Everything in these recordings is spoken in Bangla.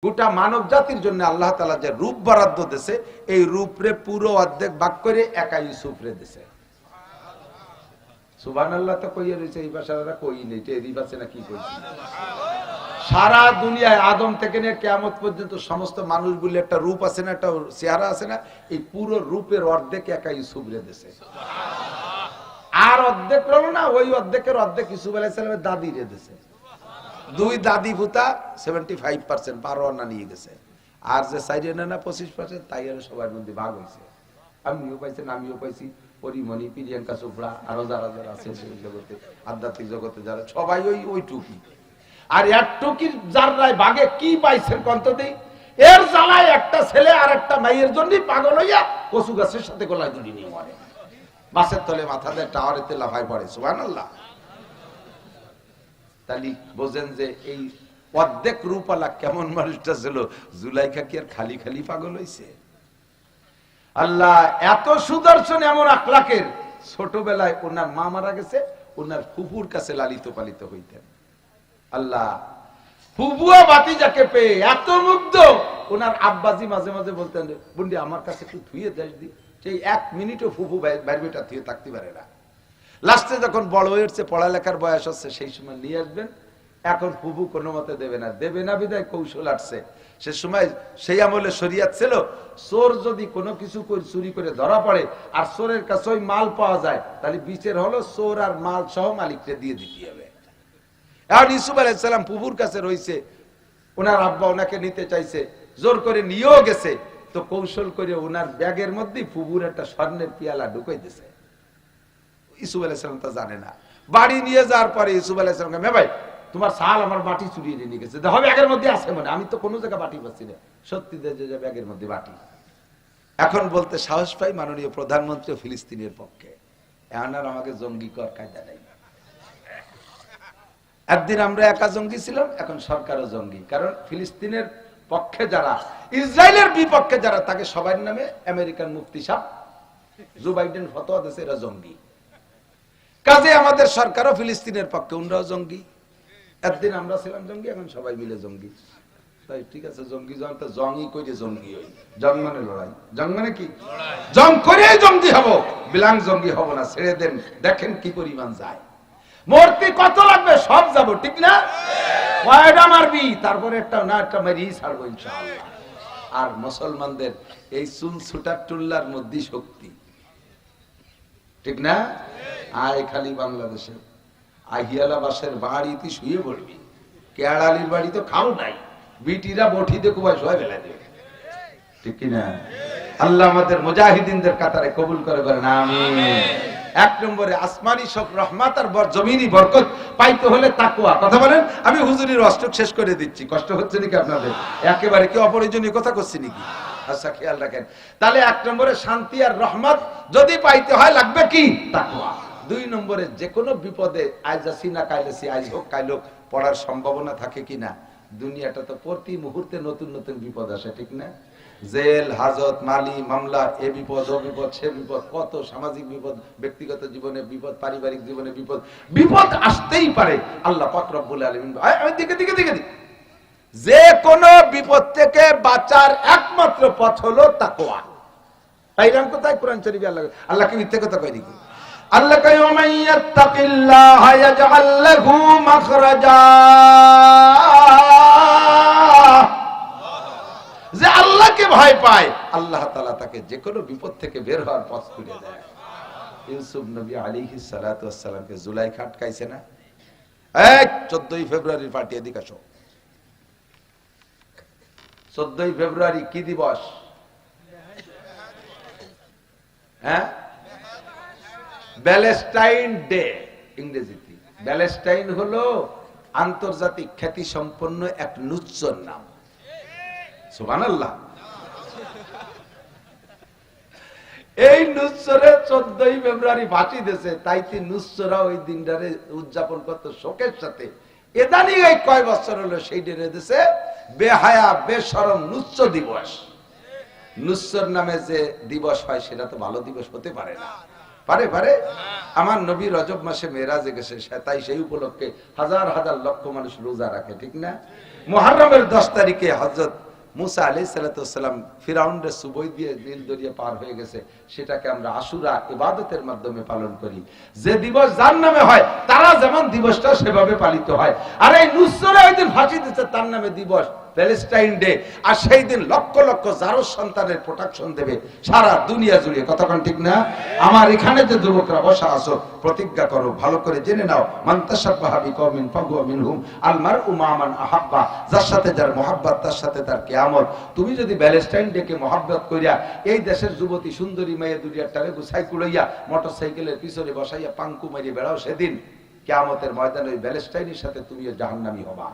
গোটা মানব জাতির জন্য আল্লাহ তাআলা যে রূপ বরাদ্দ দিয়েছে, এই রূপরে পুরো অর্ধেক ভাগ করে একা ইউসুফরে দিয়েছে। সুবহানাল্লাহ তো কইয়া রইছে, এই ভাষাটা কই নেই, টেরি পাচ্ছে না কি কইছি। সারা দুনিয়ায় আদম থেকে নিয়ে কিয়ামত পর্যন্ত সমস্ত মানুষগুলি একটা রূপ আছে না, একটা চেহারা আছে না, এই পুরো রূপের অর্ধেক একা ইউসুফরে দিয়েছে। আর অর্ধেক রলো না, ওই অর্ধেকের অর্ধেক ইউসুফ আলাইহিস সালামের দাদিরে দিয়েছে। দুই দাদি ভূতা 75% পারওয়ানা নিয়ে গেছে, আর যে সাইডে না 25% তাই আর সবার মধ্যে ভাগ হয়েছে। আমিও পাইছেন, আমিও পাইছি, পরিমণি, প্রিয়াঙ্কা চোপড়া, আরো যারা যারা আছে সেই জগতে, আধ্যাত্মিক জগতে যারা, সবাই ওই টুকি। আর এক টুকির যার রায় ভাগে কি পাইছেন কন্ত দেই, এর জ্বালায় একটা ছেলে আর একটা মাইয়ের জন্য পাগল হইয়া কচু গাছের সাথে গলায় দড়ি নিয়ে মরে, বাসের তলে মাথা দেয়, টাওয়ারেতে লাফায় পড়ে। সুবহানাল্লাহ। তাহলে বোঝেন যে এই অর্ধেক রূপালা কেমন মানুষটা ছিল। জুলাইখা কি আর খালি খালি পাগল হইছে? আল্লাহ এত সুদর্শন, এমন আখলাকের, ছোটবেলায় ওনার মা মারা গেছে, ওনার ফুফুর কাছে লালিত পালিত হইতেন। আল্লাহ ফুফুয়া বাতিজাকে পেয়ে এত মুগ্ধ, ওনার আব্বাজি মাঝে মাঝে বলতেন, বন্ডি আমার কাছে একটু ধুয়ে দেশ দি। সেই 1 মিনিটও ফুফু বাইরবেটা ধুয়ে থাকতে পারে না। লাস্টে যখন বড় হয়েছে, পড়ালেখার বয়স হচ্ছে, সেই সময় নিয়ে আসবেন। এখন ফুফু কোনো মতে দেবে না বিদায় কৌশল আসছে। সে সময় সেই আমলে শরিয়াত ছিল, চোর যদি কোনো কিছু চুরি করে ধরা পড়ে আর চোরের কাছে ওই মাল পাওয়া যায়, তাহলে বিচার হলো চোর আর মাল সহ মালিককে দিয়ে দিতে হবে। এখন ইউসুফ আলাইহিস সালাম ফুফুর কাছে রয়েছে, ওনার আব্বা ওনাকে নিতে চাইছে, জোর করে নিয়েও গেছে, তো কৌশল করে ওনার ব্যাগের মধ্যে ফুফুর একটা স্বর্ণের পিয়ালা ঢুকাই দিছে। ইউসুফ আলাইহিস সালাম তা জানে না। বাড়ি নিয়ে যাওয়ার পরে ইউসুফ আলাইহিস সালাম, ভাই তোমার সাল আমার বাটি চুরিয়ে নিয়ে গেছে, দেখো ব্যাগের মধ্যে আছে, মানে আমি তো কোনো জায়গায় বাটি পাচ্ছি না। সত্যি যে ব্যাগের মধ্যে বাটি। এখন বলতে সাহস পাই মাননীয় প্রধানমন্ত্রী ফিলিস্তিনের পক্ষে, এখন আর আমাকে জঙ্গি কর কায়দা নাই। একদিন আমরা একা জঙ্গি ছিলাম, এখন সরকারও জঙ্গি। কারণ ফিলিস্তিনের পক্ষে যারা, ইসরায়েলের বিপক্ষে যারা, তাকে সবার নামে আমেরিকান মুফতি সাহেব জো বাইডেন ফতোয়া দিয়েছে, এরা জঙ্গি। কাজে আমাদের সরকারও ফিলিস্তিনের পক্ষে, উনরাও জঙ্গি। একদিন আমরা ছিলাম জঙ্গি, এখন সবাই মিলে জঙ্গি। তাই ঠিক আছে, জঙ্গি যখন জঙ্গি করে জঙ্গি হই। জং মানে লড়াই, জং মানে কি? জং করে জঙ্গি হব, বিলাং জঙ্গি হব না। ছেড়ে দেন, দেখেন কি পরিমাণ যায়। মূর্তি কত লাগবে, সব যাব, ঠিক না? কয়টা মারবি, তারপরে একটা না একটা মারি ছাড়বো ইনশাআল্লাহ। আর মুসলমানদের এই চুল ছুটার টুল্লার মধ্যে শক্তি, ঠিক না? আয় খালি বাংলাদেশে আহিয়ালা বাসের বাড়িতে শুয়ে পড়বি, কেয়াড়ালির বাড়ি তো খাও নাই, বিটিরা বঠিতে কুবাই শোয়া বেলা দেবে, ঠিক কিনা? আল্লাহ আমাদের মুজাহিদিনদের কাতারে কবুল করে বলেন আমিন। 1 নম্বরে আসমানি সব রহমত আর জমিনি বরকত পাইতে হলে তাকওয়া। কথা বলেন, আমি হুজুরের অষ্টক শেষ করে দিচ্ছি, কষ্ট হচ্ছে নাকি আপনাদের? একেবারে কি অপরিজনীয় কথা করছি নাকি? আচ্ছা খেয়াল রাখেন। তাহলে 1 নম্বরে শান্তি আর রহমত যদি পাইতে হয়, লাগবে কি? তাকওয়া। 2 নম্বরে যে কোনো বিপদে, আজ আসি না কাইলে আসি, আজ হোক কাইল হোক, পড়ার সম্ভাবনা থাকে কিনা? দুনিয়াটা তো প্রতি মুহূর্তে নতুন নতুন বিপদ আসে, ঠিক না? জেল, হাজত, মালি, মামলা, এ বিপদ, ও বিপদ, সে বিপদ, কত সামাজিক বিপদ, ব্যক্তিগত জীবনে বিপদ, পারিবারিক জীবনে বিপদ, বিপদ আসতেই পারে। আল্লাহ পাক রব্বুল আলামিন দিকে যে কোন বিপদ থেকে বাঁচার একমাত্র পথ হলো তাকওয়া। তাইরাম কোথায় কোরআন শরীফে আল্লাহ কি মিথ্যে কথা কয় নাকি? আল্লাহ কয় ওমান ইয়াত্তাকিল্লাহ ইয়াজআল লাহু মাখরাজা, যে আল্লাহকে ভয় পায় আল্লাহ তাআলা তাকে যে কোনো বিপদ থেকে বের হওয়ার পথ খুলে দেয়। ইউসুফ নবী আলাইহিস সালাতু ওয়াস সালামকে জুলাইখা আটকাইছে না? 14 ফেব্রুয়ারির পার্টি এদিকে আসো। 14 ফেব্রুয়ারি কি দিবস? হ্যাঁ, ব্যালেস্টাইন ডে ইংরেজিতে। ব্যালেস্টাইন হলো আন্তর্জাতিক খ্যাতি সম্পন্ন এক নুচ্চর নাম। সুবহানাল্লাহ। এই নুচ্চরে 14 ফেব্রুয়ারি ফাঁসি দিয়েছে, তাইতে নুচ্চরা ওই দিনটারে উদযাপন করত শোকের সাথে। এদানি এই কয় বছর হলো সেই ডেরে দিয়েছে বেহায়া বেশরম নুচ্চ দিবস। নুচ্চর নামে যে দিবস হয় সেটা তো ভালো দিবস হতে পারে না। পারে আমার নবী রজব মাসে মেরাজে গেছে, তাই সেই উপলক্ষে হাজার হাজার লক্ষ মানুষ রোজা রাখে, ঠিক না? মুহররমের 10 তারিখে হযরত মুসা আলাইহিস সালাম ফিরাউনের সুবই দিয়ে নীল দরিয়া পার হয়ে গেছে, সেটাকে আমরা আশুরা ইবাদতের মাধ্যমে পালন করি। যে দিবস যার নামে হয় তারা যেমন দিবসটা সেভাবে পালিত হয়। আর এই নুসরা ওই দিন ফাঁসি দিচ্ছে, তার নামে দিবস প্যালেস্টাইন ডে। আর সেই দিন লক্ষ লক্ষ জারো সন্তানের প্রোটেকশন দেবে সারা দুনিয়া জুড়ে। কতক্ষণ ঠিক না? আমার এখানে যে যুবকরা বসা আছো, প্রতিজ্ঞা করো, ভালো করে জেনে নাও, মান তাশাব্বাহা বিকওমিন ফাহুয়া মিনহুম, আল মারউ মা মান আহাব্বা, যার সাথে যার মহব্বত তার সাথে তার কিয়ামত। তুমি যদি প্যালেস্টাইন ডে কে মহব্বত কইরা এই দেশের যুবতী সুন্দরী মেয়ে দুনিয়াটারে গুছাই কুলাইয়া মোটরসাইকেলের পিছনে বসাইয়া পাঙ্কু মারিয়ে বেড়াও, সেদিন কিয়ামতের ময়দানে ওই প্যালেস্টাইনের সাথে তুমিও জাহান্নামী হবা।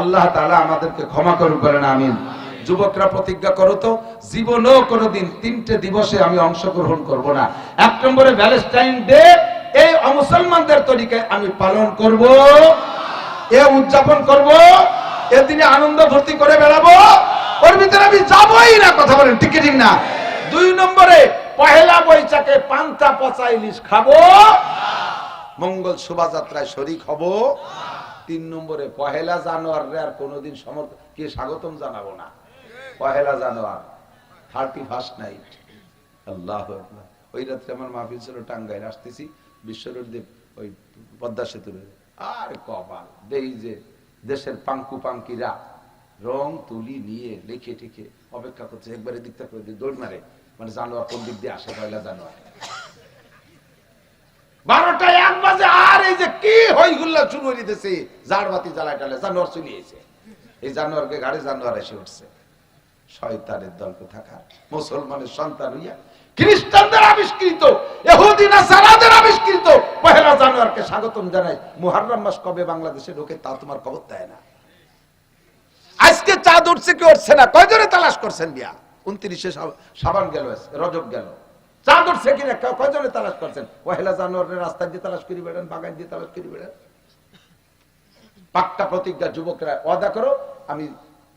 আল্লাহ তাআলা আমাদেরকে ক্ষমা করুন, বলেন আমিন। যুবকরা প্রতিজ্ঞা করো তো, জীবনেও কোনোদিন 3টে দিবসে আমি অংশগ্রহণ করব না। 1 নম্বরে ভ্যালেন্টাইন ডে, এই অমুসলমানদের তরিকায় আমি পালন করব, এ উদযাপন করব, এদিনে আনন্দ ভর্তি করে বেড়াবো, ওর ভিতরে আমি যাবই না। কথা বলেন ঠিক ঠিক না? 2 নম্বরে পহেলা বৈশাখে পান্তা পচা ইলিশ খাবো, মঙ্গল শোভাযাত্রায় শরীক হব। 3 নম্বরে পহেলা জানুয়ারি আর কোনোদিন কে স্বাগতম জানাবো না। পহেলা জানুয়ারি 31st নাইট, আল্লাহু আকবার। ওই রাত্রে আমার মাহফিল ছিল টাঙ্গাইল, আসতেছি বিশ্বরোডদেব ওই পদ্মা সেতুর, আর কপাল দেই যে দেশের পাঙ্কু পাঙ্কিরা রং তুলি নিয়ে লিখে টিখে অপেক্ষা করছে, একবারে দিকটা করে দিয়ে দৌড় মারে, মানে জানুয়ারি কোন দিক দিয়ে আসে পয়লা জানুয়ারি। 12টা 1 বাজে, আর এই যে কি হইগুল্লা শুরু হয়ে দিতেছে, জারবাতি জ্বালায় টালে জানোয়ার চলে এসে, এই জানোয়ারকে গাড়ি জানোয়ার এসে উঠছে। শয়তানের দল কোথাকার, মুসলমানের সন্তান হইয়া খ্রিস্টানদের আবিষ্কৃত, ইহুদি নাসারাদের আবিষ্কৃত পহেলা জানুয়ারকে স্বাগতম জানাই। মুহররম মাস কবে বাংলাদেশে ঢোকে তা তোমার খবর দেয় না। আজকে চাঁদ উঠছে কি উঠছে না, কয়জনে তালাশ করছেন বিয়া? 29শে শাবান গেল, রজব গেল, চাঁদ উঠছে কিনা কয়জনে তালাশ করছেন? পহেলা জানুয়ারির রাস্তা দিয়ে তালাশ করি বেড়ান, বাগান দিয়ে তালাশ করি বেড়ান। পাক্কা প্রতিজ্ঞা যুবকরা ওয়াদা করো, আমি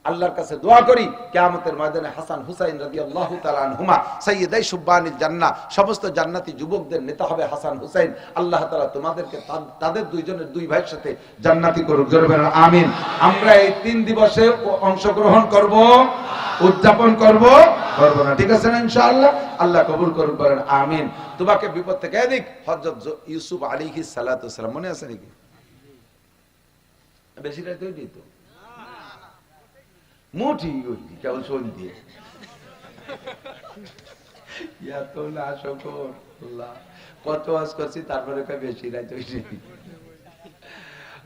আল্লাহর কাছে দোয়া করি কিয়ামতের ময়দানে হাসান হুসাইন রাদিয়াল্লাহু তাআলা আনহুমা সাইয়্যিদাই শুববানিল জান্নাহ, সমস্ত জান্নাতি যুবকদের নেতা হবে হাসান হুসাইন। আল্লাহ তাআলা তোমাদেরকে তাদের দুইজনের 2 ভাইয়ের সাথে জান্নাতি করুক, জোরে বলেন আমিন। আমরা এই 3 দিবসে অংশগ্রহণ করব, উদযাপন করব না, ঠিক আছে না ইনশাআল্লাহ? আল্লাহ কবুল করুক, বলেন আমিন। তোমাকে বিপদ থেকে এদিক হযরত ইউসুফ আলাইহিস সালাতু ওয়াসসালাম, মনে আছে নাকি? বেশি রাত হইনি তো, মুঠি কেউ শোন দিয়ে কত আজ করছি, তারপরে বেশি রাত হয়েছে।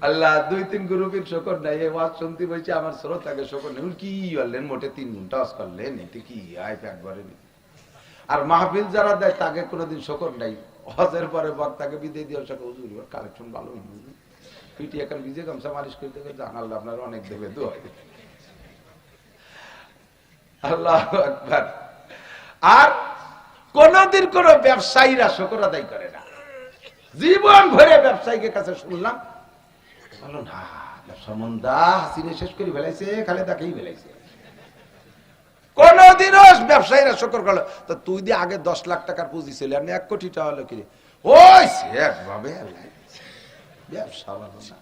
আল্লাহ 2-3 গ্রুপের শকর নাই, ওয়াজ শুনতে বলছি, আমার শ্রোতাকে শকর নেই। কি বললেন মোটে 3 ঘন্টা আজ করলেন, এতে কি আয় প্যাক ভরে। আর মাহফিল যারা দেয় তাকে কোনোদিন শকর নাই। হজের পরে বক্তাকে বিদায় দিয়ে হুজুর কালেকশন ভালো, পিটি এখন ভিজে গামছা মালিশ করতে জান, আল্লাহ আপনার অনেক দেবে, দোয়া। আল্লাহু আকবার। আর কোনদিন কোন ব্যবসায়ীরা শুকর আদায় করে না। জীবন ভরে ব্যবসায়ীকে কাছে শুনলাম, বলো না ব্যবসা মন্দা, হাসিনে শেষ করে ফেলাইছে, খালেদাকেই ফেলাইছে। কোনদিনও ব্যবসায়ীরা শুকর করলো তো তুই দিয়ে আগে 10 লাখ টাকার পুঁজি ছিল, আমি 1 কোটি টাকা হলো কি ওই একভাবে ব্যবসা ভালো না।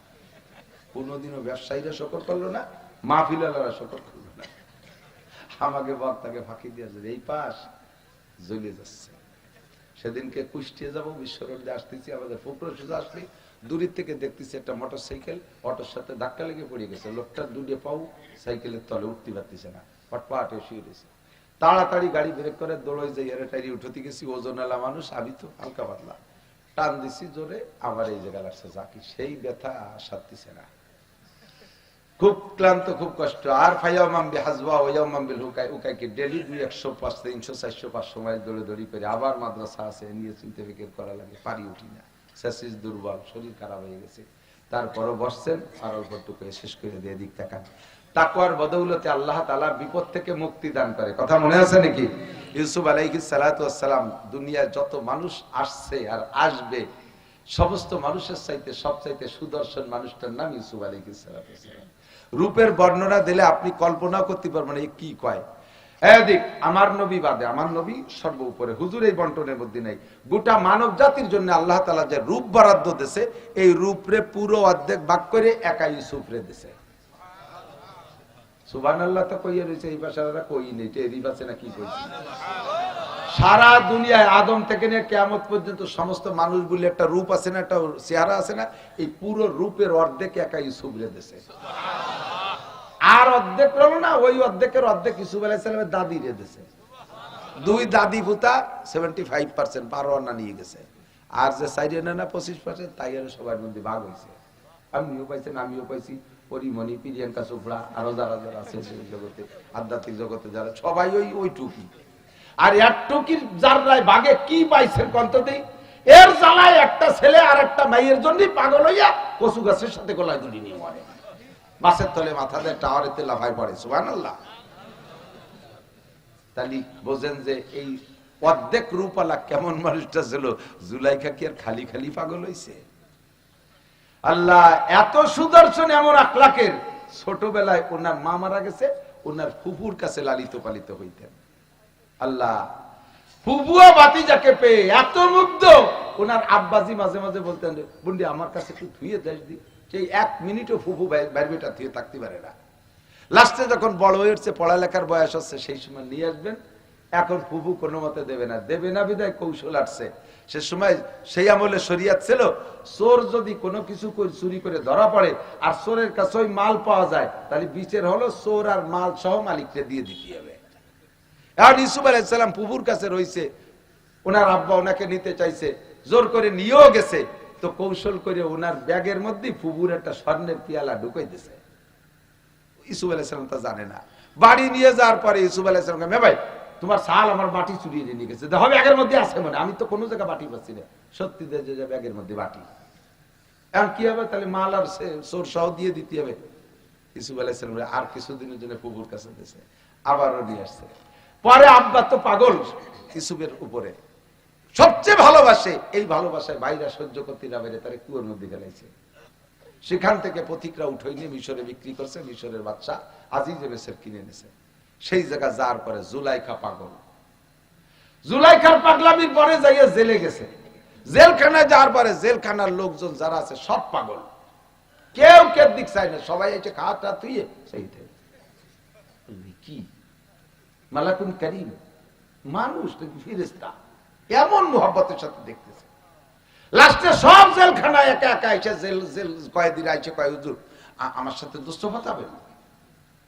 কোনদিনও ব্যবসায়ীরা শুকর করলো না, মাহফিলারা শুকর করলো না। আমাকে বক্তাকে ফাঁকি দিয়েছে, এই পাশ জ্বলে যাচ্ছে। সেদিনকে কুষ্টিয়া যাবো, বিশ্ব রোডে আসতেছি, আমাদের ফুকরো সোজা আসলে দূরের থেকে দেখতেছি একটা মোটরসাইকেল অটোর সাথে ধাক্কা লেগে পড়ে গেছে। লোকটা 2 পাও সাইকেলের তলে উঠতে পারতেছে না, পটপাট শুয়ে রয়েছে। তাড়াতাড়ি গাড়ি ব্রেক করে দৌড়ে যাই, এর টাইরি উঠতে গেছি, ওজনওয়ালা মানুষ, আমি তো হালকা পাতলা, টান দিছি জোরে, আমার এই জায়গা লাগছে জাকি, সেই ব্যথা সারতেছে না, খুব ক্লান্ত, খুব কষ্ট। আর ডেলি 200, 300, 400, 500 মাইল দৌড়ি করে আবার মাদ্রাসা আছে, নিয়ে চিন্তা ফিকির করা লাগে, পারি উঠি না, শেষ দুর্বল, শরীর খারাপ হয়ে গেছে। তারপরও বসছেন, আর অল্পটুকু শেষ করে দিয়ে দিক তাকান। তাকওয়ার বদৌলতে আল্লাহ তাআলা বিপদ থেকে মুক্তি দান করে। কথা মনে আছে নাকি? ইউসুফ আলাইহিস সালাতু ওয়াস সালাম, দুনিয়ায় যত মানুষ আসছে আর আসবে, সমস্ত মানুষের চাইতে সবচাইতে সুদর্শন মানুষটার নাম ইউসুফ আলাইহিস সালাতু ওয়াস সালাম। রূপের বর্ণনা দিলে আপনি কল্পনা করতে পারবেন না কি কয়। এদিক আমার নবী বাদে, আমার নবী সর্ব উপরে, হুজুর এই বন্টনের মধ্যে নাই। গোটা মানব জাতির জন্য আল্লাহ তাআলা যে রূপ বরাদ্দ দিয়েছে, এই রূপরে পুরো অর্ধেক ভাগ করে একা ইউসুফরে দিয়েছে। সুবহানাল্লাহ তো কইয়া রয়েছে, এই ভাষাটা কই নেই, টেরি পাচ্ছে না কি কইছে। সারা দুনিয়ায় আদম থেকে নিয়ে কিয়ামত পর্যন্ত সমস্ত মানুষ বলে একটা রূপ আছে না, একটা চেহারা আছে না, এই পুরো রূপের অর্ধেক একা ইউসুফ রে দিয়েছে। আর অর্ধেক রলো না, ওই অর্ধেকের অর্ধেক ইউসুফ আলাইহিস সালামের দাদি রে দিয়েছে। দুই দাদি পুতা 75% 12 আনা নিয়ে গেছে, আর যে সাইডে না 25% তাই আর সবার মধ্যে ভাগ হয়েছে। আমিও পাইছেন, আমিও পাইছি, পরিমণি, প্রিয়াঙ্কা চোপড়া, আরো যারা যারা আছে জগতে, আধ্যাত্মিক জগতে যারা, সবাই ওই টুকি। আর এক টুকির যার ভাগে কি পাইছেন কন্ততেই, এর জ্বালায় একটা ছেলে আর একটা মাইয়ের জন্য পাগল হইয়া কচু গাছের সাথে গলায় দড়ি নিয়ে মরে, মাছের তলে মাথা দেয়, টাওয়ারেতে লাফায় পড়ে। সুবহানাল্লাহ। তাহলে বোঝেন যে এই অর্ধেক রূপালা কেমন মানুষটা ছিল। জুলাইখা কি আর খালি খালি পাগল হইছে? আল্লাহ এত সুদর্শন, এমন আখলাকের, ছোটবেলায় ওনার মা মারা গেছে, ওনার ফুফুর কাছে লালিত পালিত হইতেন। আল্লাহ ফুফুয়া বাতিজাকে পেয়ে এত মুগ্ধ, ওনার আব্বাজি মাঝে মাঝে বলতেন, বুন্ডি আমার কাছে একটু ধুয়ে দেশ দি। সেই 1 মিনিটও ফুফু বাইরেটা ধুয়ে থাকতে পারে না। লাস্টে যখন বড় হয়ে উঠছে, পড়ালেখার বয়স হচ্ছে, সেই সময় নিয়ে আসবেন। এখন ফুফু কোনো মতে দেবে না বিদায় কৌশল আসছে। সে সময় সেই আমলে শরিয়াত ছিল, চোর যদি কোনো কিছু চুরি করে ধরা পড়ে আর চোরের কাছে ওই মাল পাওয়া যায়, তাহলে বিচার হলো চোর আর মাল সহ মালিককে দিয়ে দিতে হবে। এখন ইউসুফ আলাইহিস সালাম ফুফুর কাছে রয়েছে, ওনার আব্বা ওনাকে নিতে চাইছে, জোর করে নিয়েও গেছে, তো কৌশল করে ওনার ব্যাগের মধ্যে ফুফুর একটা স্বর্ণের পিয়ালা ঢুকাই দিছে। ইউসুফ আলাইহিস সালাম তা জানে না। বাড়ি নিয়ে যাওয়ার পরে ইউসুফ আলাইহিস সালাম, ভাই তোমার সাল আমার বাটি চুরিয়ে নিয়ে গেছে, দেখো ব্যাগের মধ্যে আছে, মানে আমি তো কোনো জায়গায় বাটি পাচ্ছি না। সত্যি যে ব্যাগের মধ্যে বাটি, এখন কি হবে? তাহলে মাল আর চোর সহ দিয়ে দিতে হবে। ইউসুফ আলাইহিস সালাম আর কিছুদিনের জন্য ফুফুর কাছে দিয়েছে, আবারও নিয়ে আসছে। পরে আব্বা তো পাগল ইউসুফের উপরে, সবচেয়ে ভালোবাসে, এই ভালোবাসায় বাইরা সহ্য করতে না পেরে তারে কুয়োর মধ্যে ফেলাইছে। সেখান থেকে পথিকরা উঠাই নিয়ে মিশরে বিক্রি করছে, মিশরের বাদশা আজিজ মিসর কিনে নিছে। সেই জায়গা যাওয়ার পরে জুলাইখা পাগল, জুলাইখার পাগলামির পরে যাইয়া জেলে গেছে। জেলখানায় যাওয়ার পরে জেলখানার লোকজন যারা আছে সব পাগল, কেউ কেউ দিক চায় না, সবাই এসে খাওয়াটা তুইয়ে সেই কি মালাকুন কারীম, মানুষ নাকি ফেরেশতা, এমন মোহাব্বতের সাথে দেখতেছে। লাস্টে সব জেলখানায় একা একা এসে জেল কয়েদিরা এসে কয়, হুজুর আমার সাথে দোস্ত পাতাবেন,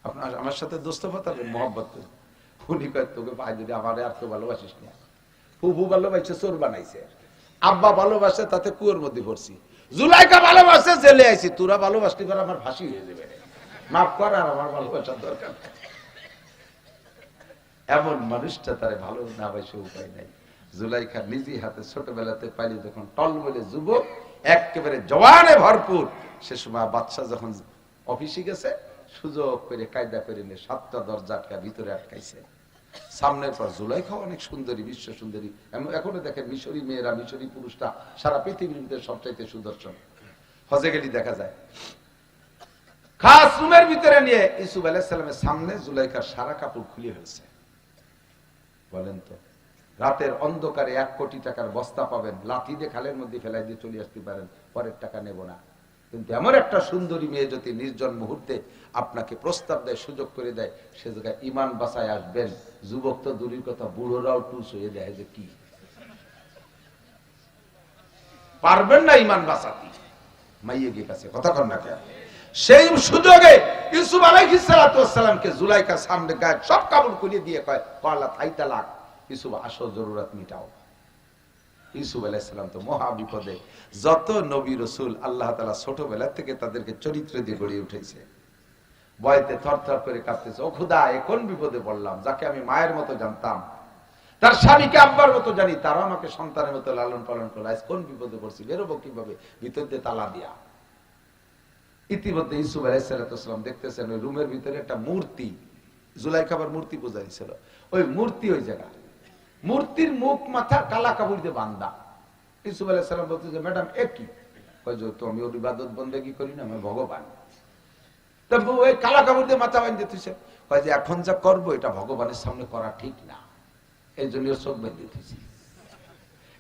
আপনার আমার সাথে দোস্ত পাতাবেন মোহাব্বত। উনি কয়, তোকে পাই যদি আমার আর তো ভালোবাসিস না। ফুফু ভালোবাসে, চোর বানাইছে, আব্বা ভালোবাসে, তাতে কুয়োর মধ্যে পড়ছি। জুলাইখা ভালোবাসে, জেলে আইছি, তোরা ভালোবাসলি করে আমার ফাঁসি হয়ে যাবে, মাফ কর, আর আমার ভালোবাসার দরকার। এমন মানুষটা তারে ভালো না বাসে উপায় নাই। জুলাইখা নিজে হাতে ছোটবেলাতে পাইলে যখন টলমলে যুবক, একেবারে জওয়ানে ভরপুর, সে সময় বাদশা যখন অফিসে গেছে, সুযোগ করে কায়দা করে নিয়ে 7টা দরজা আটকা ভিতরে আটকাইছে। সামনের পর জুলাইখা অনেক সুন্দরী, বিশ্ব সুন্দরী, এখনো দেখেন মিশরি মেয়েরা, মিশরি পুরুষটা সারা পৃথিবীর ভিতরে সবচাইতে সুদর্শন, হজে গেলি দেখা যায়। খাস রুমের ভিতরে নিয়ে ইউসুফ আলাইহিস সালামের সামনে জুলাইখার সারা কাপড় খুলে ফেলছে। বলেন তো, রাতের অন্ধকারে 1 কোটি টাকার বস্তা পাবেন, লাথি দিয়ে খালের মধ্যে ফেলাই দিয়ে চলে আসতে পারেন, পরের টাকা নেব না। কিন্তু এমন একটা সুন্দরী মেয়ে যদি নির্জন মুহূর্তে আপনাকে প্রস্তাব দেয়, সুযোগ করে দেয়, সে জায়গায় ইমান বাঁচায় আসবেন। যুবক তো দূরের কথা, বুড়োরাও টুস হয়ে দেয় যে কি পারবেন না ইমান বাঁচাতে, মাইয়ে গিয়ে কাছে কথা কর না কেন। সেই সুযোগে ইউসুফ আলাইহিস সালামকে জুলাইখার সামনে গায়ে সব কাপড় খুলে দিয়ে কয়, কলা থাই তালাক, ইউসুফ আসো, জরুরত মিটাও। ইউসুফ আলাইহিস সালাম তো মহা বিপদে। যত নবী রাসূল আল্লাহ তাআলা ছোটবেলা থেকে তাদেরকে চরিত্র দিয়ে গড়ে উঠেছে, ভয়তে থরথর করে কাঁপতেছে, ও খোদা এ কোন বিপদে পড়লাম, যাকে আমি মায়ের মতো জানতাম, তার স্বামীকে আব্বার মতো জানি, তারা আমাকে সন্তানের মতো লালন পালন করলো, আজ কোন বিপদে পড়ছি, বেরোবো কিভাবে, ভিতর দিয়ে তালা দিয়া। ইতিমধ্যে ইউসুফ আলাইহিস সালাম দেখতেছেন ওই রুমের ভিতরে একটা মূর্তি, জুলাইখার মূর্তি পূজা ছিল, ওই মূর্তি ওই জায়গা, মূর্তির মুখ মাথা কালা কাপড় দিয়ে বাঁধা। ইউসুফ আলাইহিস সালাম বলতেছে, ম্যাডাম এ কি? কয় যে তো আমি ওর ইবাদত বন্দেগী করি না, আমি ভগবান। তবু ওই কালা কাপড় দিয়ে মাথা বাঁধতে দিতেছে, কয় যে এখন যা করবো এটা ভগবানের সামনে করা ঠিক না, এই জন্য চোখ বেঁধে দিতেছি।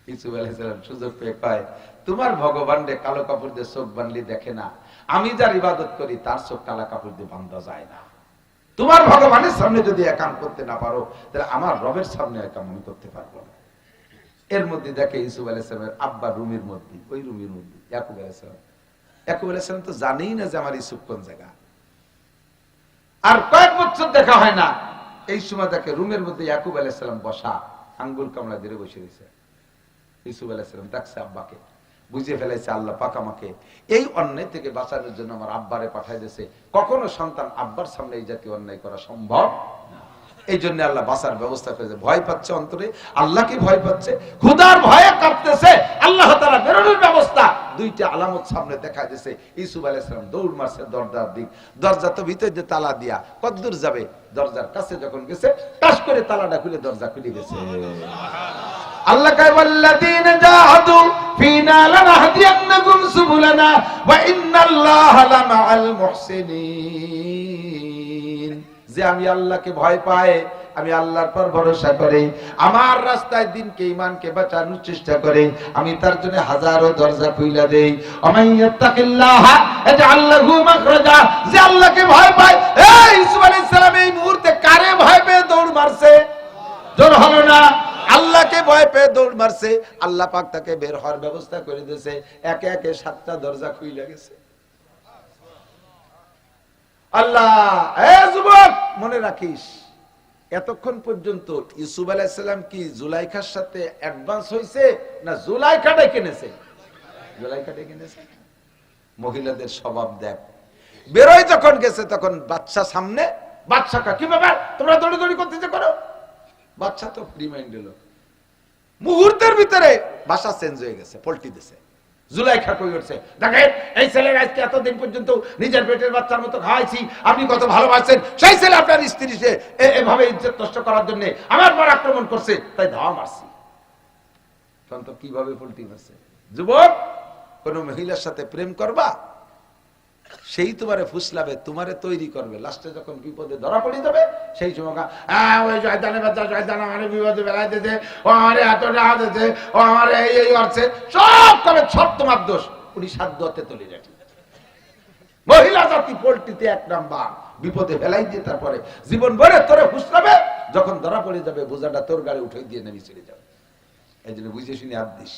ইউসুফ আলাইহিস সালাম সুযোগ পেয়ে কয়, তোমার ভগবান রে কালো কাপড় দিয়ে চোখ বাঁধলে দেখে না, আমি যার ইবাদত করি তার চোখ কালা কাপড় দিয়ে বাঁধা যায় না, তোমার ভগবানের সামনে যদি একাম করতে না পারো তাহলে আমার রবের সামনে একাম আমি করতে পারবো না। এর মধ্যে দেখে ইউসুফ আলাইহিস সালামের আব্বা রুমের মধ্যে, ওই রুমের মধ্যে ইয়াকুব আলাইহিস সালাম, ইয়াকুব আলাইহিস সালাম তো জানেই না যে আমার ইউসুফ কোন জায়গা, আর কয়েক বছর দেখা হয় না। এই সময় দেখে রুমের মধ্যে ইয়াকুব আলাইহিস সালাম বসা, আঙ্গুল কামড়া দিয়ে বসে রয়েছে। ইউসুফ আলাইহিস সালাম ডাকছে আব্বাকে, বুঝে ফেলাইছে আল্লাহ পাক আমাকে এই অন্যায় থেকে বাঁচানোর জন্য আমার আব্বারে পাঠাই দিয়েছে। কখনো সন্তান আব্বার সামনে এই জাতীয় অন্যায় করা সম্ভব না। এই জন্য আল্লাহ বাঁচার ব্যবস্থা করেছে। ভয় পাচ্ছে অন্তরে, আল্লাহকে ভয় পাচ্ছে, ক্ষুধার ভয়ে কাঁপতেছে, আল্লাহ তাআলা বেরোনোর ব্যবস্থা দুইটা আলামত সামনে দেখা দিয়েছে। ইউসুফ আলাইহিস সালাম দৌড় মারছে দরজার দিক, দরজা তো ভিতরে যে তালা দিয়া কতদূর যাবে, দরজার কাছে যখন গেছে টাস করে তালাটা খুলে দরজা খুলে গেছে। আল্লাহ কয় ওয়াল্লাযীনা জাহাদু ফীনা লানাহদিয়ান্নাকুম সুবুলানা ওয়া ইন্নাল্লাহা লামাআল মুহসিনিন। যে আমি আল্লাহকে ভয় পাই, আমি আল্লাহর পর ভরসা করি, আমার রাস্তায় দিনকে ঈমানকে বাঁচানোর চেষ্টা করি, আমি তার জন্য হাজারো দরজা খুইলা দেই। আমাইয়াত্তাকিল্লাহা ইয়াজআল লাহু মাখরাজা। যে আল্লাহকে ভয় পায়, এই ইউসুফ আলাইহিস সালাম এই মুহূর্তে কারে ভয় পেয়ে দৌড় মারছে? জোর হলো না, আল্লাহকে ভয় পেয়ে দৌড় মারছে। আল্লাহ পাক তাকে বের হওয়ার ব্যবস্থা করে দিয়েছে। একে একে 7টা দরজা খুইলা গেছে। আল্লাহ, এ যুবক মনে রাখিস, এতক্ষণ পর্যন্ত ইউসুফ আলাইহিস সালাম কি জুলাইখার সাথে অ্যাডভান্স হইছে না জুলাইখা ডেকে নেছে? জুলাইখা ডেকে নেছে। মহিলাদের স্বভাব দেখ, বেরোয় যখন গেছে তখন বাচ্চা সামনে, বাচ্চাকে কি ব্যাপার তোমরা দৌড়াদৌড়ি করতেছে করো, বাচ্চা তো ফ্রি মাইন্ড হলো, মুহূর্তের ভিতরে ভাষা চেঞ্জ হয়ে গেছে, পল্টি দিছে। জুলাইখা কই উঠছে, দেখেন এই ছেলের আজকে এতদিন পর্যন্ত নিজের পেটের বাচ্চার মতো খাওয়াইছি, আপনি কত ভালোবাসেন, সেই ছেলে আপনার স্ত্রী সে এভাবে ইজ্জত নষ্ট করার জন্য আমার পর আক্রমণ করছে, তাই ধাওয়া মারছি। তখন তো কিভাবে পল্টি মারছে। যুবক, কোন মহিলার সাথে প্রেম করবা, সেই তোমারে ফুসলাবে, তোমারে তৈরি করবে, লাস্টে যখন বিপদে ধরা পড়ে যাবে সেই সময় ওই জয়দানের বাচ্চা জয়দান আমার বিপদে বেড়াই দিয়েছে, ও আমার এত টাকা দিয়েছে, ও আমার এই করছে, সব কবে সব তোমার দোষ। উনি সাধ্য হতে তুলে যাচ্ছে। মহিলা জাতি পোল্ট্রিতে 1 নাম্বার, বিপদে ফেলাই দিয়ে তারপরে জীবন ভরে তোরে ফুসলাবে, যখন ধরা পড়ে যাবে বোঝাটা তোর গাড়ি উঠে দিয়ে নেমে চলে যাবে। এই জন্য বুঝে শুনে হাত দিস।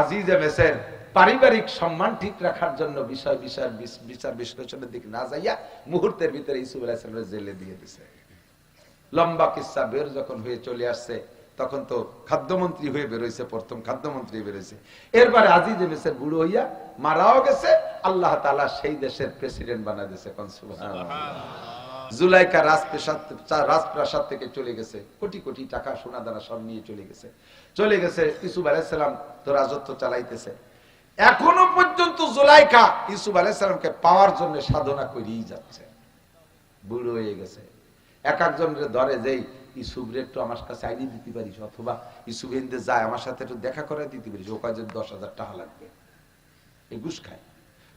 আজিজে মেসের পারিবারিক সম্মান ঠিক রাখার জন্য বিষয় বিচার বিশ্লেষণের দিকে না যাইয়া মুহূর্তের ভিতরে ইউসুফ আলাইহিস সালাম জেলে দিয়ে দিয়েছে। লম্বা কিসসা বের যখন হয়ে চলে আসছে, তখন তো খাদ্যমন্ত্রী হয়ে বেরোইছে, প্রথম খাদ্যমন্ত্রী বেরোইছে। এরপরে আজিজে মেসের বুড়ো হইয়া মারাও গেছে, আল্লাহ তাআলা সেই দেশের প্রেসিডেন্ট বানায় দিয়েছে। জুলাইখা রাজপ্রাসাদ থেকে চলে গেছে, কোটি কোটি টাকা সোনা দানা সব নিয়ে চলে গেছে। ইউসুফ আলাইহিস সালাম তো রাজত্ব চালাইতেছে। এখনো পর্যন্ত জুলাইখা ইউসুফ আলাইহিস সালামকে পাওয়ার জন্য সাধনা করেই যাচ্ছে। বুড়ো হয়ে গেছে, এক একজনের ধরে যেই ইউসুফ রে একটু আমার কাছে আইনি দিতে পারিস, অথবা ইউসুফ এনদে যায় আমার সাথে একটু দেখা করে দিতে পারিস, ও কাজে 10,000 টাকা লাগবে। এই ঘুষ খায়,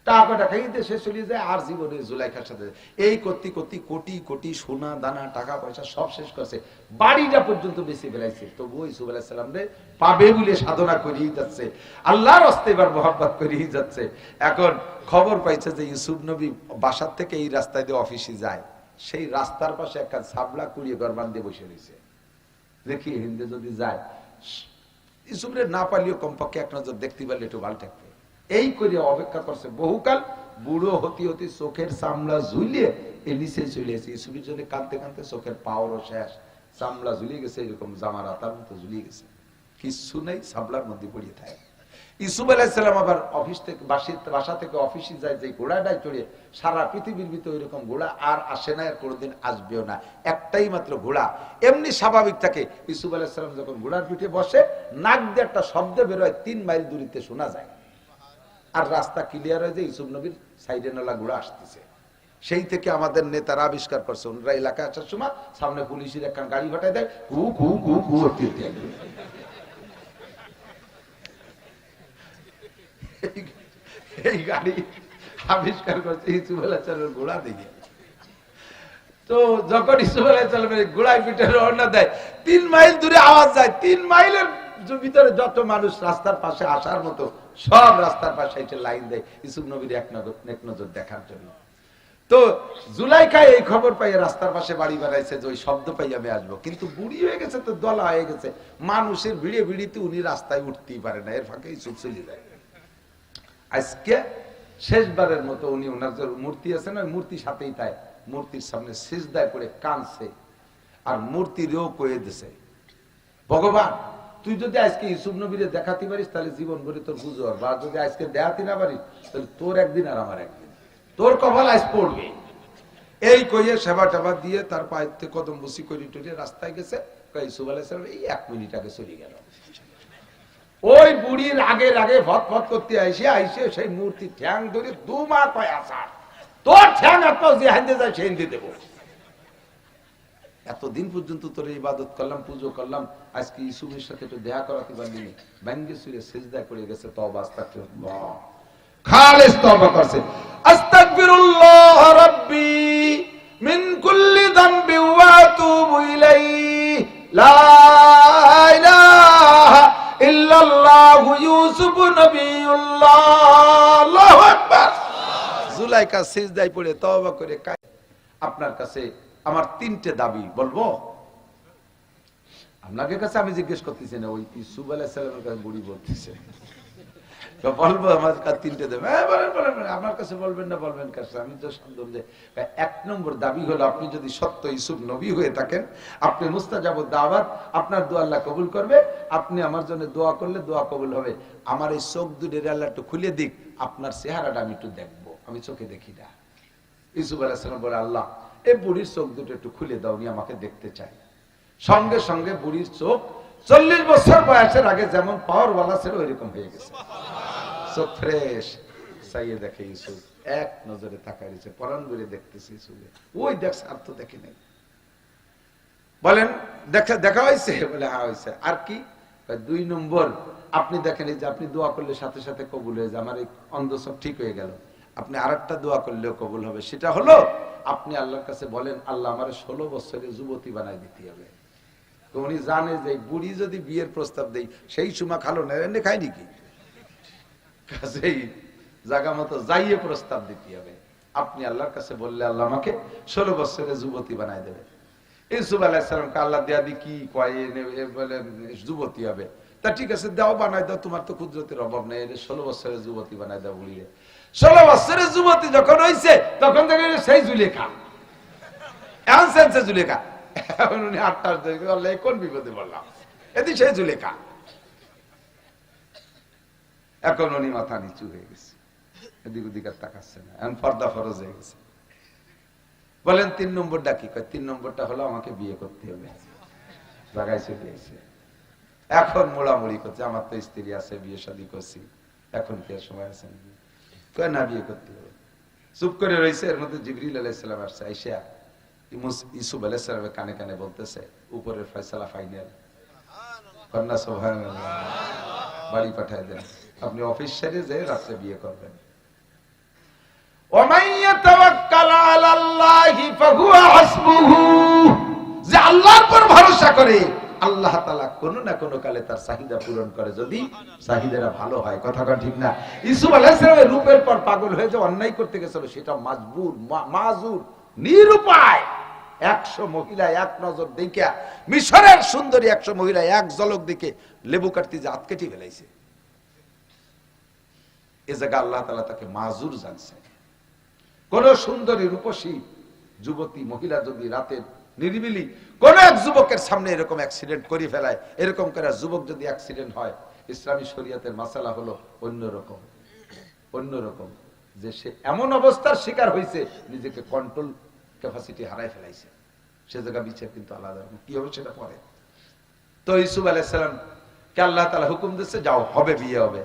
টাকাটা খাইয়ে দেশে চলে যায়। আর জীবনে জুলাইখার সাথে এই করতে করতে কোটি কোটি সোনা দানা টাকা পয়সা সব শেষ করছে, বাড়িটা পর্যন্ত বেঁচে ফেলাইছে। তবুও ইউসুফ আলাইহিস সালাম রে পাবে বলে সাধনা করেই যাচ্ছে, আল্লাহর রাস্তায় এবার মোহাব্বত করেই যাচ্ছে। এখন খবর পাইছে যে ইউসুফ নবী বাসার থেকে এই রাস্তায় দিয়ে অফিসে যায়, সেই রাস্তার পাশে একটা ছাবলা কুড়িয়ে গরবান দিয়ে বসে রয়েছে। দেখি হিন্দে যদি যায়, ইউসুফ রে না পারলেও কমপক্ষে এক নজর দেখতে পারলে একটু ভালো থাকবে। এই করে অপেক্ষা করছে বহুকাল। বুড়ো হতে হতে চোখের চামড়া ঝুলিয়ে নিচে চলে এসে ইউসুফের জন্য কাঁদতে কাঁদতে চোখের পাওয়ারও শেষ, চামড়া ঝুলিয়ে গেছে, এরকম জামার আতার মতো ঝুলিয়ে গেছে, কিচ্ছু নেই, সাবলার মধ্যে পড়িয়ে থাকে। ইউসুফ আলাইহিস সালাম আবার অফিস থেকে বাসা থেকে অফিসে যায়, যে ঘোড়াটাই চড়ে, সারা পৃথিবীর ভিতরে এরকম ঘোড়া আর আসে না, আর কোনোদিন আসবেও না, একটাই মাত্র ঘোড়া। এমনি স্বাভাবিক থাকে। ইউসুফ আলাইহিস সালাম যখন ঘোড়ার পিঠে বসে, নাক দিয়ে একটা শব্দ বেরোয়, 3 মাইল দূরিতে শোনা যায়, আর রাস্তা ক্লিয়ার হয়ে যায়, ইউসুফ নবীর সাইডে নালা ঘোড়া আসতেছে। সেই থেকে আমাদের নেতারা আবিষ্কার করছে, ওনারা এলাকায় আসার সময় সামনে পুলিশের একখান গাড়ি ঘটায় দেয়, ঘু ঘু ঘু ঘু এই গাড়ি আবিষ্কার করছে ইউসুফ আলাইহিস সালামের ঘোড়া দেখে। তো যখন ইউসুফ আলাইহিস সালামের ঘোড়ায় পিঠে রওনা দেয়, 3 মাইল দূরে আওয়াজ যায়, 3 মাইলের ভিতরে যত মানুষ রাস্তার পাশে আসার মতো সব রাস্তার পাশে এসে লাইন দেয় ইউসুফ নবীর এক নজর দেখার জন্য। তো জুলাইখায় এই খবর পাইয়ে রাস্তার পাশে বাড়ি বানাইছে যে ওই শব্দ পাই আমি আসবো, কিন্তু বুড়ি হয়ে গেছে, তো দলা হয়ে গেছে, মানুষের ভিড়ে ভিড়িতে উনি রাস্তায় উঠতেই পারে না, এর ফাঁকে ইউসুফ চলে যায়। আজকে শেষবারের মতো উনি ওনার যে মূর্তি আছে না, মূর্তির সাথেই তাই মূর্তির সামনে সিজদায় পড়ে কাঁদছে, আর মূর্তিরও কয়ে দিছে, ভগবান তুই যদি আজকে ইউসুফ নবীরে দেখাতে পারিস তাহলে জীবন ভরে তোর বুঝো, বা যদি আজকে দেখাতে না পারিস তাহলে তোর একদিন আর আমার একদিন, তোর কপাল আজ পড়বে। এই কইয়ে সেবা টেবা দিয়ে তার পায়ে কদম বসি করি টরি রাস্তায় গেছে। ইউসুফ আলাইহিস সালাম এই 1 মিনিট আগে চলে গেল। ওই বুড়ির আগে ভট ভট করতে আইসে সেই মূর্তি ঠ্যাং ধরে 2 মা কয় আসার, তোর ঠ্যাং এত যে হাতে যায় সেই দিয়ে দেবো। এতদিন পর্যন্ত তোর ইবাদত করলাম, পুজো করলাম, আজকে ইউসুফের সাথে একটু দেখা করাতে পারলি না, ব্যাঙ্গে সুরে সিজদায় পড়ে গেছে, তওবা আস্তাগফিরুল্লাহ, খালিস তওবা করছে, আস্তাগফিরুল্লাহ রাব্বি মিন কুল্লি যামবি ওয়া আতুবু ইলাইহি লা ইলাহা ইল্লাল্লাহু ইউসুফ নবিয়ুল্লাহ, আল্লাহু আকবার। জুলাইখা সিজদায় পড়ে তওবা করে আপনার কাছে আমার 3টে দাবি বলবো। আপনাদের কাছে আমি জিজ্ঞেস করতেছি না, ওই ইউসুফ আলাইহিস সালামের কাছে বুড়ি বলতেছে, তো বলবো আমার কাছে 3টে দেবে, বলেন আমার কাছে বলবেন না, বলবেন কাছে। আমি তো শুনলাম যে 1 নম্বর দাবি হলো আপনি যদি সত্য ইউসুফ নবী হয়ে থাকেন, আপনি মুস্তাজাবুদ দাওয়াত, আপনার দোয়া আল্লাহ কবুল করবে, আপনি আমার জন্য দোয়া করলে দোয়া কবুল হবে। আমার এই চোখ দুটোর আল্লাহ একটু খুলে দিক, আপনার চেহারাটা আমি একটু দেখবো, আমি চোখে দেখি না। ইউসুফ আলাইহিস সালাম বলে, আল্লাহ এই বুড়ির চোখ দুটো একটু খুলে দাও, উনি আমাকে দেখতে চাই। সঙ্গে সঙ্গে বুড়ির চোখ 40 বছর বয়সের আগে যেমন পাওয়ারওয়ালা ছিল ওইরকম হয়ে গেছে, চোখ ফ্রেশ। চাইয়ে দেখে ইউসুফ, এক নজরে তাকায় রয়েছে, পরাণ ভরে দেখতেছে ইউসুফে, ওই দেখছে আর তো দেখি নাই। বলেন দেখা হয়েছে? বলে হ্যাঁ হয়েছে। আর কি? 2 নম্বর আপনি দেখেন এই যে আপনি দোয়া করলে সাথে সাথে কবুল হয়ে যায়, আমার এই অন্ধ চোখ ঠিক হয়ে গেল, আপনি আরেকটা দোয়া করলেও কবুল হবে, সেটা হলো আপনি আল্লাহর কাছে বলেন, আল্লাহ আমার 16 বছরের যুবতী বানাই দিতে হবে। তো উনি জানে যে বুড়ি যদি বিয়ের প্রস্তাব দেই সেই সময় খালো না, এনে খাই নাকি, কাজেই জায়গা মতো যাইয়ে প্রস্তাব দিতে হবে। আপনি আল্লাহর কাছে বললে আল্লাহ আমাকে 16 বছরের যুবতী বানাই দেবে। ইউসুফ আলাইহিস সালামকে আল্লাহ দেয়া দি কি কয়, বলে যুবতী হবে। তা ঠিক আছে দাও, বানাই দাও, তোমার তো কুদরতের অভাব নেই, 16 বছরের যুবতী বানাই দাও বুড়িয়ে। 16 বছরের যুবতী যখন হয়েছে তখন থেকে সেই জুলেখা, এখন সেন্সে জুলেখা, এখন উনি 8টা আল্লাহ কোন বিপদে বললাম, এদি সেই জুলেখা। এখন উনি মাথা নিচু হয়ে গেছে, এদিক ওদিক আর তাকাচ্ছে না, এখন পর্দা ফরজ হয়ে গেছে। বলেন 3 নম্বরটা কি? 3 নম্বরটা হলো আমাকে বিয়ে করতে হবে। জায়গায় চলে এসে এখন মোড়ামুড়ি করছে, আমার তো স্ত্রী আছে, বিয়ে শাদী করছি, এখন কি আর সময় আছে নাকি? না, বিয়ে করতে হবে। চুপ করে রয়েছে। এর মধ্যে জিবরিল আলাইহিস সালাম আসছে, আইসা ইউসুফ আলাইহিস সালামের কানে কানে বলতেছে, উপরের ফয়সালা ফাইনাল, কন্যা সুবহানাল্লাহ, বাড়ি পাঠায় দেন, আপনি অফিস সেরে যে রাত্রে বিয়ে করবেন। ওয়ামান ইয়াতাওয়াক্কাল আলাল্লাহি ফাহুয়া হাসবুহু, যে আল্লাহর উপর ভরসা করে আল্লাহ তাআলা কোন না কোন কালে তার চাহিদা পূরণ করে, যদি চাহিদাটা ভালো হয়। কথাটা ঠিক না? ইউসুফ আলাইহিস সালামের রূপের পর পাগল হয়ে যে অন্যায় করতে গেছিল, সেটা মাজবুর মাজুর নিরুপায় 100 মহিলা এক নজর দেখে, মিশরের সুন্দরী 100 মহিলা এক ঝলক দেখে লেবু কাটতে যে আটকেটি ফেলাইছে। এ জায়গা আল্লাহ তাআলা তাকে মাজুর জানছে। কোন সুন্দরী রূপসী যুবতী মহিলা যদি রাতে নিরিবিলি কোন এক যুবকের সামনে এরকম অ্যাক্সিডেন্ট করে ফেলায়, এরকম করে যুবক যদি অ্যাক্সিডেন্ট হয়, ইসলামী শরীয়তের মাসালা হলো অন্যরকম, যে সে এমন অবস্থার শিকার হয়েছে নিজেকে কন্ট্রোল ক্যাপাসিটি হারাই ফেলাইছে, সে জায়গা বিচার কিন্তু আলাদা। কি হবে সেটা পরে। তো ইউসুফ আলাইহিস সালাম কে আল্লাহ তাআলা হুকুম দিচ্ছে, যাও হবে বিয়ে হবে।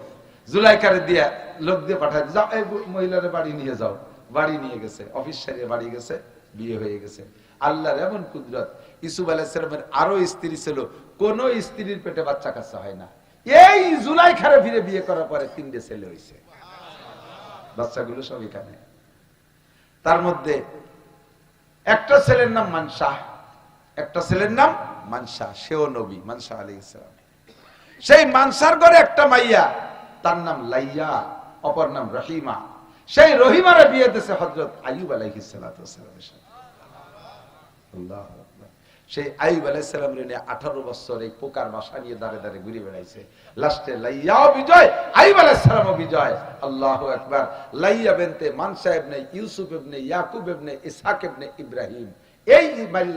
জুলাইখারে দিয়ে লোক দিয়ে পাঠায়, যাও এই মহিলার বাড়ি নিয়ে যাও। বাড়ি নিয়ে গেছে, অফিস সারিয়ে বাড়ি গেছে, বিয়ে হয়ে গেছে। আল্লাহর এমন কুদরত, ইউসুফ আলাইহিস সালামের আরো স্ত্রী ছিল, কোন স্ত্রীর পেটে বাচ্চা কাচ্চা হয় না। এই জুলাইখারে ফিরে বিয়ে করার পরে 3টে ছেলে হয়েছে, বাচ্চাগুলো সব এখানে। তার মধ্যে একটা ছেলের নাম মানশা, সেও নবী, মানশা আলাইহিস সালাম। সেই মানসার ঘরে একটা মাইয়া, তার নাম লাইয়া, অপর নাম রহিমা। সেই রহিমারে বিয়ে দিয়েছে হযরত আইয়ুব আলাইহিস সালাতু ওয়াস সালামের সাথে। আল্লাহু আকবার। সেই আইয়ুব আলাইহিস সালাম রে 18 বছর এই পোকার বাসা নিয়ে দাঁড়ে দাঁড়ে ঘুরে বেড়াইছে। লাস্টে লাইয়াও বিজয়, আইয়ুব আলাইহিস সালামও বিজয়। আল্লাহু আকবার। লাইয়া বিনতে মানসা ইবনে ইউসুফ ইবনে ইয়াকুব ইবনে ইসহাক ইবনে ইব্রাহিম, এই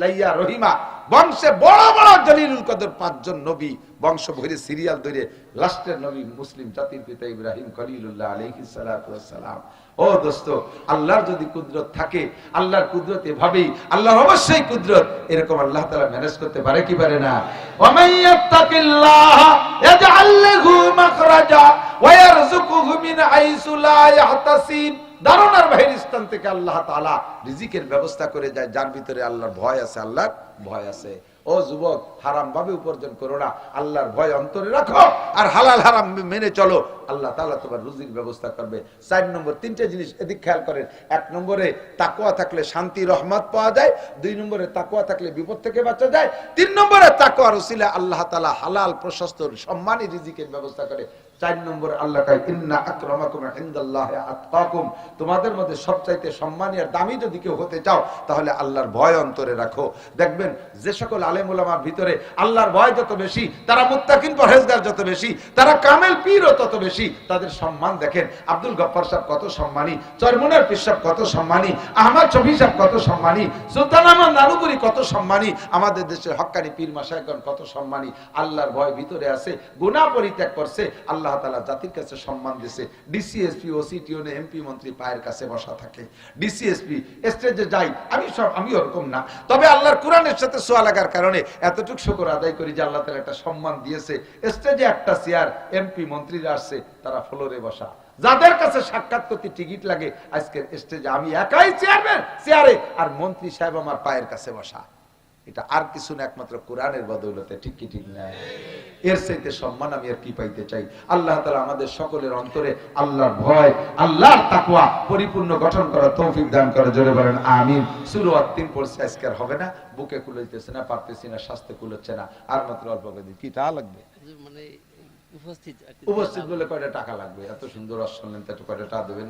লাইয়া রহিমা বংশে বড় বড় জলিলুল কদর 5 জন নবী, বংশ ভরে সিরিয়াল ধরে লাস্টের নবী মুসলিম জাতির পিতা ইব্রাহিম খলিলুল্লাহ আলাইহিস সালাতু ওয়াস সালাম। ও দোস্ত, আল্লাহর যদি কুদরত থাকে, আল্লাহর কুদরত এভাবেই, আল্লাহর অবশ্যই কুদরত, এরকম আল্লাহ তাআলা ম্যানেজ করতে পারে কি পারে না? ওয়া মাইয়াত্তাকিল্লাহ ইয়াজআল লাহু মাখরাজা ওয়া ইয়ারযুকুহু মিন হাইসু লা ইয়াহতাসিব। দারুণার বাহির স্থান থেকে আল্লাহ তাআলা রিজিকের ব্যবস্থা করে যায়, যার ভিতরে আল্লাহর ভয় আছে, আল্লাহর ভয় আছে। ও যুবক, হারাম ভাবে উপার্জন করো না, আল্লাহর ভয় অন্তরে রাখো আর হালাল হারাম মেনে চলো, আল্লাহ তাআলা তোমার রুজির ব্যবস্থা করবে। 4 নম্বর 3টে জিনিস এদিক খেয়াল করেন। 1 নম্বরে তাকওয়া থাকলে শান্তি রহমত পাওয়া যায়, 2 নম্বরে তাকওয়া থাকলে বিপদ থেকে বাঁচা যায়, 3 নম্বরে তাকওয়ার উসিলা আল্লাহ তাআলা হালাল প্রশস্ত সম্মানী রিজিকের ব্যবস্থা করে। 4 নম্বরে আল্লাহ কয় ইন্না আকরামাকুম ইনদাল্লাহি আতকাকুম, তোমাদের মধ্যে সবচাইতে সম্মানী আর দামি যদি কেউ হতে চাও তাহলে আল্লাহর ভয় অন্তরে রাখো। দেখবেন যে সকল আলেম ওলামার ভিতরে আল্লাহর ভয় যত বেশি, তারা মুত্তাকিন পরহেজগার যত বেশি, তারা কামেল পীরও তত বেশি, তাদের সম্মান দেখেন। আব্দুল গফফার সাহেব কত সম্মানী, চরমুনার পীর সাহেব কত সম্মানী, আহমদ শফি সাহেব কত সম্মানী, সুলতান আহমদ নানুপুরি কত সম্মানী, আমাদের দেশের হক্কানি পীর মাশায়েখগণ কত সম্মানী। আল্লাহর ভয় ভিতরে আছে, গুনাহ পরিত্যাগ করছে, আল্লাহ তাআলা জাতির কাছে সম্মান দিয়েছে। ডিসিএসপি ওসি টিওনে এমপি মন্ত্রী পায়ের কাছে বসা থাকে। ডিসিএসপি স্টেজে যাই, আমি ওরকম না, তবে আল্লাহর কোরআনের সাথে সোয়া লাগার কারণে এতটুকু শুকর আদায় করি যে আল্লাহ তাআলা একটা সম্মান দিয়েছে। স্টেজে একটা চেয়ার, এমপি মন্ত্রীরা আসছে, তারা ফ্লোরে বসা। যাদের কাছে সাক্ষাৎ করতে টিকিট লাগে, আজকের স্টেজে আমি একাই চেয়ারম্যান, চেয়ারে, আর মন্ত্রী সাহেব আমার পায়ের কাছে বসা। এটা আর কিছু না, একমাত্র কোরআনের বদৌলতে। ঠিক কি ঠিক না? এর চাইতে সম্মান আমি আর কি পাইতে চাই? আল্লাহ তাআলা আমাদের সকলের অন্তরে আল্লাহর ভয়, আল্লাহর তাকওয়া পরিপূর্ণ গঠন করার তৌফিক দান করে। জোরে বলেন আমিন। সূরা আত-তিন পড়ছি, আজকে আর হবে না, বুকে কুলাইতেছে না, পারতেছি না, স্বাস্থ্য কুলাচ্ছে না, আর মাত্র অল্প করে কি টা লাগবে, মানে উপস্থিত বলে কয়টা টাকা লাগবে? এত সুন্দর অশ্বলেন, তো কয়টা টাকা দেবেন?